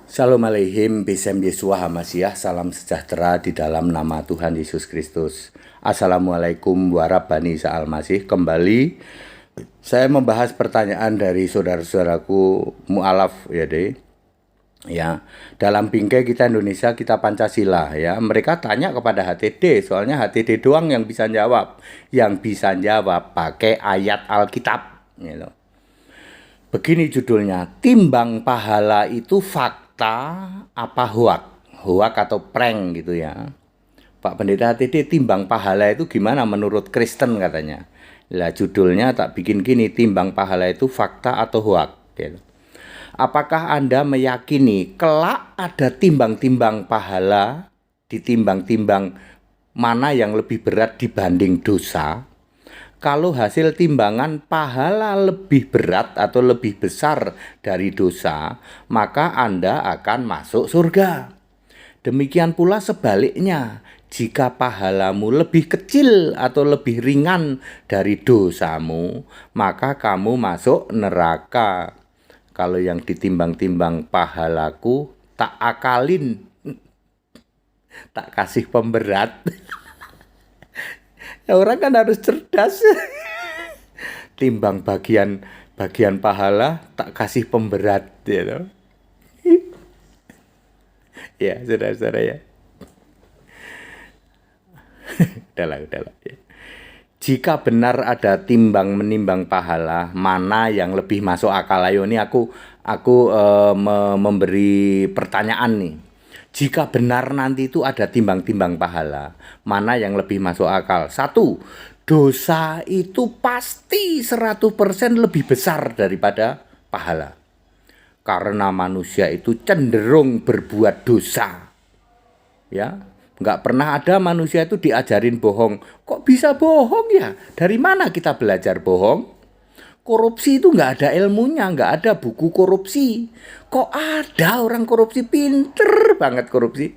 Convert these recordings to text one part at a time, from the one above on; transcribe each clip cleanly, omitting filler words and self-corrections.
Shalom Aleihim, Besem Yesua Hamasiah, salam sejahtera di dalam nama Tuhan Yesus Kristus. Assalamualaikum warahmatullahi wabarakatuh. Kembali saya membahas pertanyaan dari saudara-saudaraku mu'alaf ya deh. Ya, dalam bingkai kita Indonesia, kita Pancasila ya. Mereka tanya kepada HTD, soalnya HTD doang yang bisa jawab. Yang bisa jawab pakai ayat Alkitab gitu. Begini judulnya, timbang pahala itu fakta apa hoak? Hoak atau prank gitu ya. Pak Pendeta HTD, timbang pahala itu gimana menurut Kristen katanya. Lah judulnya tak bikin gini, timbang pahala itu fakta atau hoak gitu. Apakah Anda meyakini kelak ada timbang-timbang pahala, ditimbang-timbang mana yang lebih berat dibanding dosa? Kalau hasil timbangan pahala lebih berat atau lebih besar dari dosa, maka Anda akan masuk surga. Demikian pula sebaliknya, jika pahalamu lebih kecil atau lebih ringan dari dosamu, maka kamu masuk neraka. Kalau yang ditimbang-timbang pahalaku, tak akalin, tak kasih pemberat. Ya, orang kan harus cerdas. Timbang bagian pahala, tak kasih pemberat, gitu. Ya, saudara-saudara ya. Udahlah ya. Jika benar ada timbang menimbang pahala, mana yang lebih masuk akal? Ayo ini aku memberi pertanyaan nih. Jika benar nanti itu ada timbang-timbang pahala, mana yang lebih masuk akal? Satu, dosa itu pasti 100% lebih besar daripada pahala. Karena manusia itu cenderung berbuat dosa. Ya, nggak pernah ada manusia itu diajarin bohong. Kok bisa bohong ya? Dari mana kita belajar bohong? Korupsi itu nggak ada ilmunya, nggak ada buku korupsi. Kok ada orang korupsi? Pinter banget korupsi.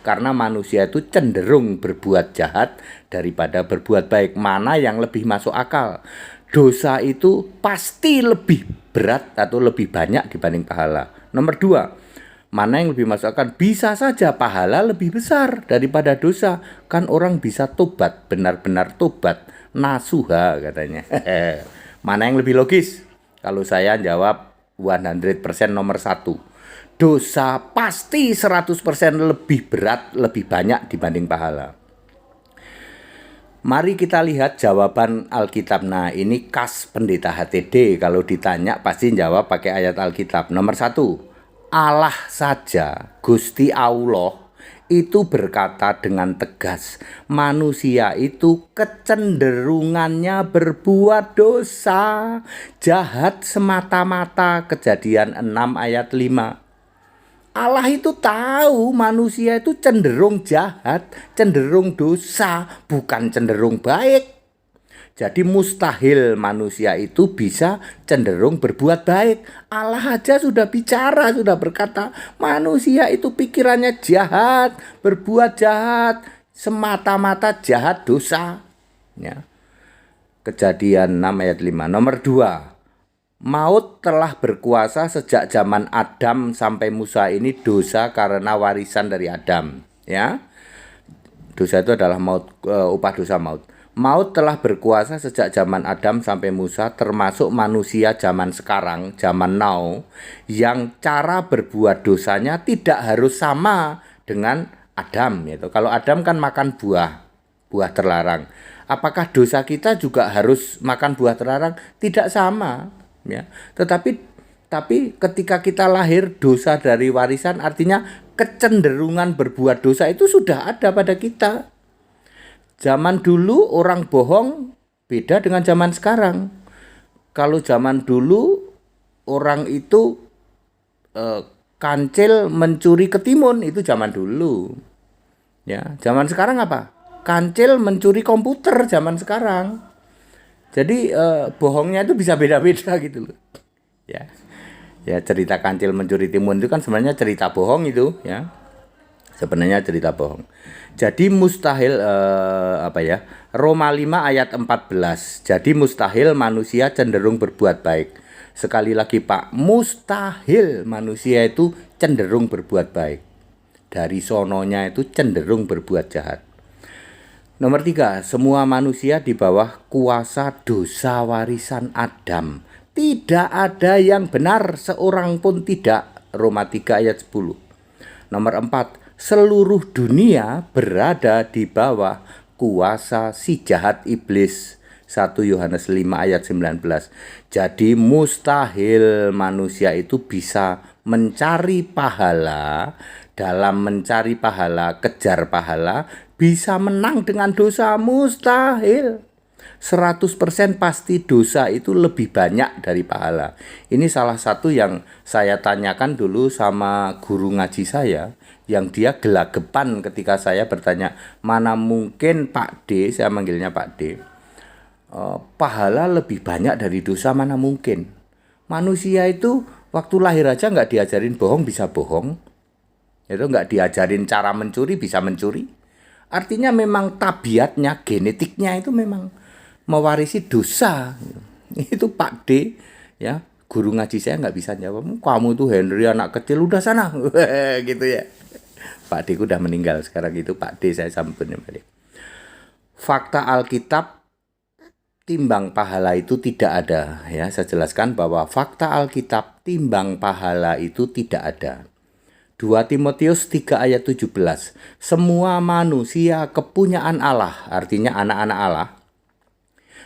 Karena manusia itu cenderung berbuat jahat daripada berbuat baik. Mana yang lebih masuk akal? Dosa itu pasti lebih berat atau lebih banyak dibanding pahala. Nomor dua, mana yang lebih masuk akal? Bisa saja pahala lebih besar daripada dosa. Kan orang bisa tobat, benar-benar tobat. Nasuha katanya. Mana yang lebih logis? Kalau saya jawab 100% nomor satu. Dosa pasti 100% lebih berat, lebih banyak dibanding pahala. Mari kita lihat jawaban Alkitab. Nah, ini khas Pendeta HTD. Kalau ditanya pasti jawab pakai ayat Alkitab. Nomor satu, Allah saja, Gusti Allah, itu berkata dengan tegas, manusia itu kecenderungannya berbuat dosa, jahat semata-mata. Kejadian 6 ayat 5. Allah itu tahu manusia itu cenderung jahat, cenderung dosa, bukan cenderung baik. Jadi mustahil manusia itu bisa cenderung berbuat baik. Allah aja sudah bicara, sudah berkata, manusia itu pikirannya jahat, berbuat jahat, semata-mata jahat dosa. Ya. Kejadian 6 ayat 5. Nomor 2. Maut telah berkuasa sejak zaman Adam sampai Musa. Ini dosa karena warisan dari Adam, ya. Dosa itu adalah maut, upah dosa maut. Maut telah berkuasa sejak zaman Adam sampai Musa, termasuk manusia zaman sekarang, zaman now, yang cara berbuat dosanya tidak harus sama dengan Adam, gitu. Kalau Adam kan makan buah terlarang. Apakah dosa kita juga harus makan buah terlarang? Tidak sama, ya. Tapi ketika kita lahir, dosa dari warisan artinya kecenderungan berbuat dosa itu sudah ada pada kita. Zaman dulu orang bohong beda dengan zaman sekarang. Kalau zaman dulu orang itu kancil mencuri ketimun, itu zaman dulu. Ya, zaman sekarang apa? Kancil mencuri komputer zaman sekarang. Jadi bohongnya itu bisa beda-beda gitu loh. Ya. Ya, cerita kancil mencuri timun itu kan sebenarnya cerita bohong itu, ya. Sebenarnya cerita bohong. Jadi mustahil Roma 5 ayat 14. Jadi mustahil manusia cenderung berbuat baik. Sekali lagi Pak, mustahil manusia itu cenderung berbuat baik. Dari sononya itu cenderung berbuat jahat. Nomor 3, semua manusia di bawah kuasa dosa warisan Adam. Tidak ada yang benar, seorang pun tidak. Roma 3 ayat 10. Nomor 4, seluruh dunia berada di bawah kuasa si jahat iblis. 1 Yohanes 5 ayat 19. Jadi mustahil manusia itu bisa mencari pahala. Dalam mencari pahala, kejar pahala, bisa menang dengan dosa, mustahil. 100% pasti dosa itu lebih banyak dari pahala. Ini salah satu yang saya tanyakan dulu sama guru ngaji saya, yang dia gelagapan ketika saya bertanya, mana mungkin Pak D, saya manggilnya Pak D, pahala lebih banyak dari dosa, mana mungkin. Manusia itu waktu lahir aja nggak diajarin bohong, bisa bohong. Itu nggak diajarin cara mencuri, bisa mencuri. Artinya memang tabiatnya, genetiknya itu memang mewarisi dosa. Itu Pak D, ya, guru ngaji saya nggak bisa jawab. Kamu itu Henry anak kecil, udah sana. Gitu ya. Pak D udah meninggal sekarang, itu Pak D saya samperin balik. Fakta Alkitab timbang pahala itu tidak ada, ya. Saya jelaskan bahwa fakta Alkitab timbang pahala itu tidak ada. 2 Timotius 3 ayat 17. Semua manusia kepunyaan Allah, artinya anak-anak Allah,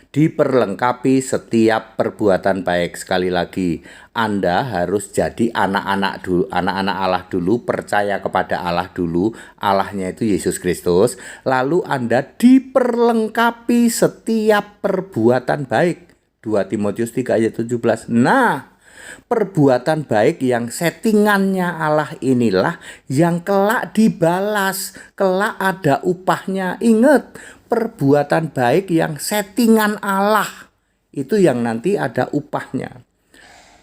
diperlengkapi setiap perbuatan baik. Sekali lagi, Anda harus jadi anak-anak Allah dulu, percaya kepada Allah dulu, Allahnya itu Yesus Kristus, lalu Anda diperlengkapi setiap perbuatan baik. 2 Timotius 3 ayat 17. Nah, perbuatan baik yang settingannya Allah inilah yang kelak dibalas, kelak ada upahnya. Ingat, perbuatan baik yang settingan Allah itu yang nanti ada upahnya.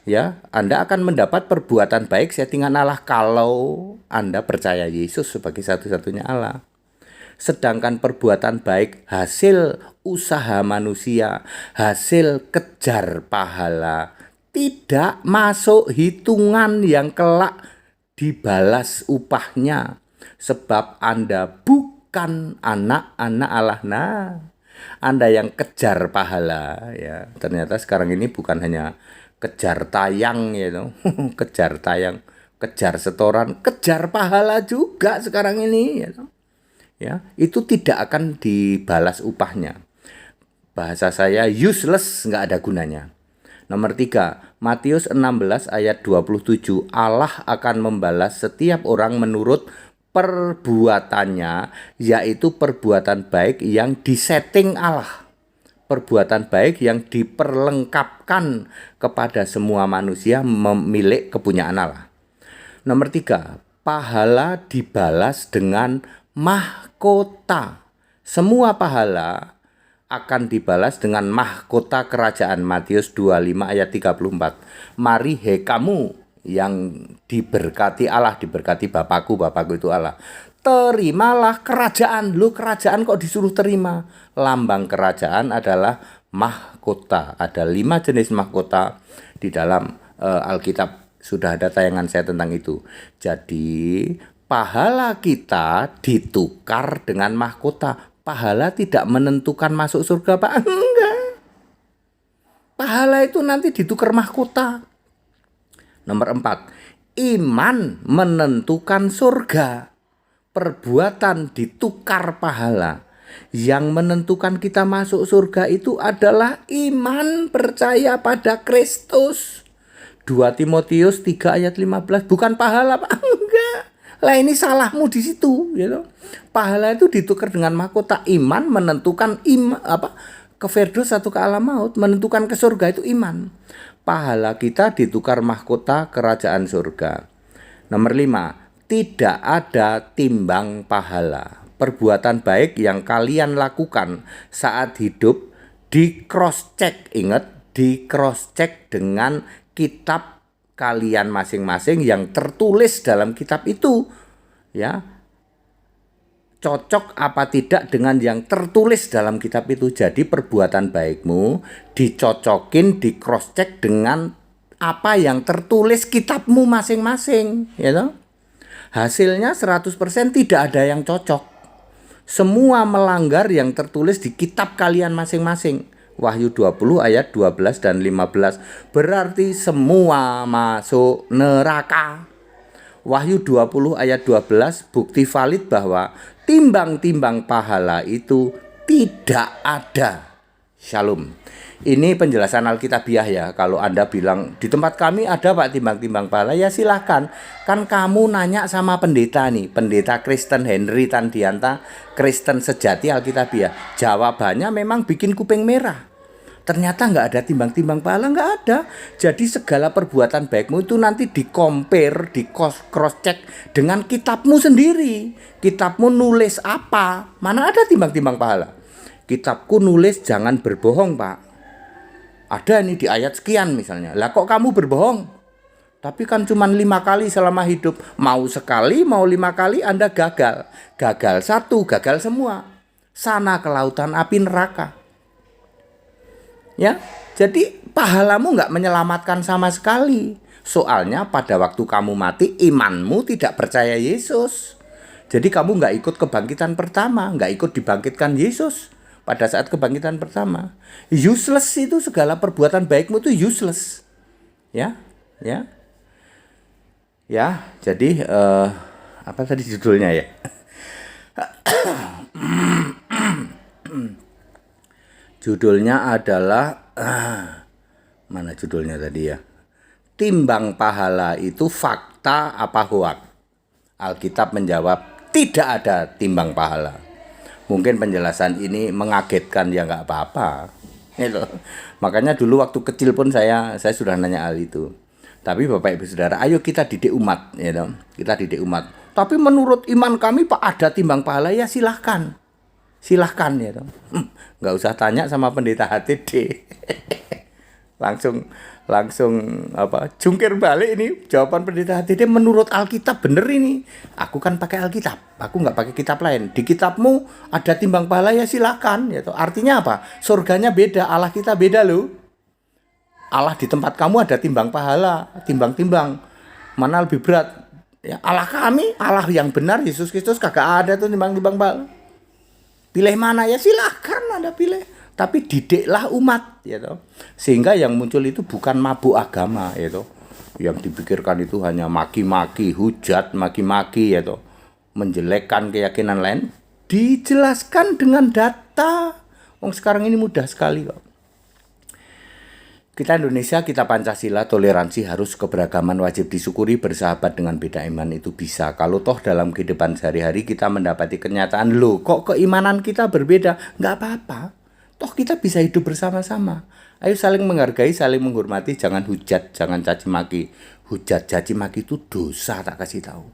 Ya, Anda akan mendapat perbuatan baik settingan Allah kalau Anda percaya Yesus sebagai satu-satunya Allah. Sedangkan perbuatan baik hasil usaha manusia, hasil kejar pahala, tidak masuk hitungan yang kelak dibalas upahnya. Sebab Anda bukan anak-anak Allah. Nah, Anda yang kejar pahala, ya. Ternyata sekarang ini bukan hanya kejar tayang, ya, kejar tayang, kejar setoran, kejar pahala juga sekarang ini, ya. Ya, itu tidak akan dibalas upahnya. Bahasa saya useless, nggak ada gunanya. Nomor 3, Matius 16 ayat 27. Allah akan membalas setiap orang menurut perbuatannya, yaitu perbuatan baik yang disetting Allah. Perbuatan baik yang diperlengkapkan kepada semua manusia milik kepunyaan Allah. Nomor 3, pahala dibalas dengan mahkota. Semua pahala akan dibalas dengan mahkota kerajaan. Matius 25 ayat 34. Mari he kamu yang diberkati Allah, diberkati Bapakku, Bapakku itu Allah, terimalah kerajaan. Lu kerajaan kok disuruh terima? Lambang kerajaan adalah mahkota. Ada 5 jenis mahkota di dalam Alkitab. Sudah ada tayangan saya tentang itu. Jadi pahala kita ditukar dengan mahkota. Pahala tidak menentukan masuk surga, Pak. Enggak. Pahala itu nanti ditukar mahkota. Nomor 4, iman menentukan surga. Perbuatan ditukar pahala. Yang menentukan kita masuk surga itu adalah iman, percaya pada Kristus. 2 Timotius 3 ayat 15. Bukan pahala, Pak. Enggak. Lah ini salahmu di situ, gitu. Pahala itu ditukar dengan mahkota. Iman menentukan ke firdaus atau ke alam maut, menentukan ke surga itu iman. Pahala kita ditukar mahkota kerajaan surga. Nomor 5, tidak ada timbang pahala. Perbuatan baik yang kalian lakukan saat hidup di cross check, ingat, di cross check dengan kitab kalian masing-masing yang tertulis dalam kitab itu, ya, cocok apa tidak dengan yang tertulis dalam kitab itu. Jadi perbuatan baikmu dicocokin, di cross check dengan apa yang tertulis kitabmu masing-masing, ya toh? Hasilnya 100% tidak ada yang cocok. Semua melanggar yang tertulis di kitab kalian masing-masing. Wahyu 20 ayat 12 dan 15. Berarti semua masuk neraka. Wahyu 20 ayat 12 bukti valid bahwa timbang-timbang pahala itu tidak ada. Shalom. Ini penjelasan Alkitabiah ya. Kalau Anda bilang di tempat kami ada Pak timbang-timbang pahala, ya silahkan. Kan kamu nanya sama pendeta nih, pendeta Kristen Henry Tandianta, Kristen sejati Alkitabiah. Jawabannya memang bikin kuping merah. Ternyata nggak ada timbang-timbang pahala, nggak ada. Jadi segala perbuatan baikmu itu nanti di-compare, di-cross-check dengan kitabmu sendiri. Kitabmu nulis apa? Mana ada timbang-timbang pahala? Kitabku nulis jangan berbohong, Pak. Ada nih di ayat sekian misalnya. Lah kok kamu berbohong? Tapi kan cuma 5 kali selama hidup. Mau sekali, mau 5 kali Anda gagal. Gagal satu, gagal semua. Sana ke lautan api neraka. Ya, jadi pahalamu nggak menyelamatkan sama sekali. Soalnya pada waktu kamu mati, imanmu tidak percaya Yesus. Jadi kamu nggak ikut kebangkitan pertama, nggak ikut dibangkitkan Yesus pada saat kebangkitan pertama. Useless itu, segala perbuatan baikmu itu useless. Ya, ya, ya. Jadi apa tadi judulnya ya? Judulnya adalah mana judulnya tadi ya? Timbang pahala itu fakta apa hoak? Alkitab menjawab tidak ada timbang pahala. Mungkin penjelasan ini mengagetkan, ya nggak apa-apa. Gitu. Makanya dulu waktu kecil pun saya sudah nanya hal itu. Tapi Bapak Ibu Saudara, ayo kita didik umat, ya you. Kita didik umat. Tapi menurut iman kami Pak ada timbang pahala, ya silahkan. Silahkan ya you. Nggak usah tanya sama pendeta HTD. langsung apa jungkir balik ini jawaban pendeta HTD menurut Alkitab bener ini. Aku kan pakai Alkitab, aku nggak pakai kitab lain. Di kitabmu ada timbang pahala, ya silakan. Ya, artinya apa? Surganya beda, Allah kita beda loh. Allah di tempat kamu ada timbang pahala, timbang-timbang. Mana lebih berat? Ya, Allah kami, Allah yang benar, Yesus Kristus kagak ada tuh timbang-timbang pahala. Pilih mana, ya silakan Anda pilih. Tapi didiklah umat, ya toh. Sehingga yang muncul itu bukan mabuk agama, ya toh. Yang dipikirkan itu hanya maki-maki, hujat, maki-maki, ya toh. Menjelekkan keyakinan lain, dijelaskan dengan data. Sekarang ini mudah sekali kok. Kita Indonesia, kita Pancasila, toleransi, harus keberagaman, wajib disyukuri, bersahabat dengan beda iman itu bisa. Kalau toh dalam kehidupan sehari-hari kita mendapati kenyataan, loh kok keimanan kita berbeda, nggak apa-apa. Toh kita bisa hidup bersama-sama. Ayo saling menghargai, saling menghormati, jangan hujat, jangan caci maki. Hujat, caci maki itu dosa, tak kasih tahu.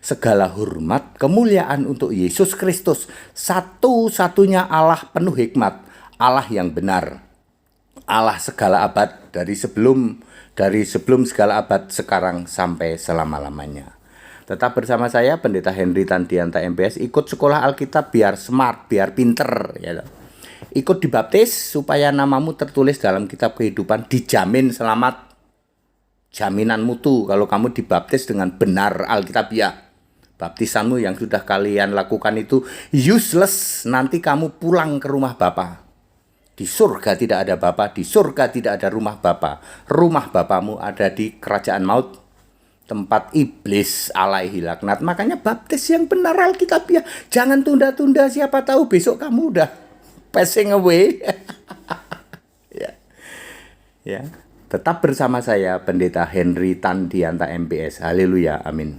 Segala hormat, kemuliaan untuk Yesus Kristus, satu-satunya Allah penuh hikmat, Allah yang benar. Allah segala abad, dari sebelum segala abad, sekarang sampai selama-lamanya. Tetap bersama saya Pendeta Henry Tandianta MPS. Ikut sekolah Alkitab biar smart, biar pinter, ya. Ikut dibaptis supaya namamu tertulis dalam kitab kehidupan, dijamin selamat. Jaminan mutu kalau kamu dibaptis dengan benar Alkitabiah. Baptisanmu yang sudah kalian lakukan itu useless. Nanti kamu pulang ke rumah Bapa. Di surga tidak ada Bapa, di surga tidak ada rumah Bapa. Rumah Bapamu ada di kerajaan maut, tempat iblis alaihi laknat. Makanya baptis yang benar Alkitabiah. Jangan tunda-tunda, siapa tahu besok kamu udah passing away. Ya. Tetap bersama saya Pendeta Henry Tandianta MPS. Haleluya, amin.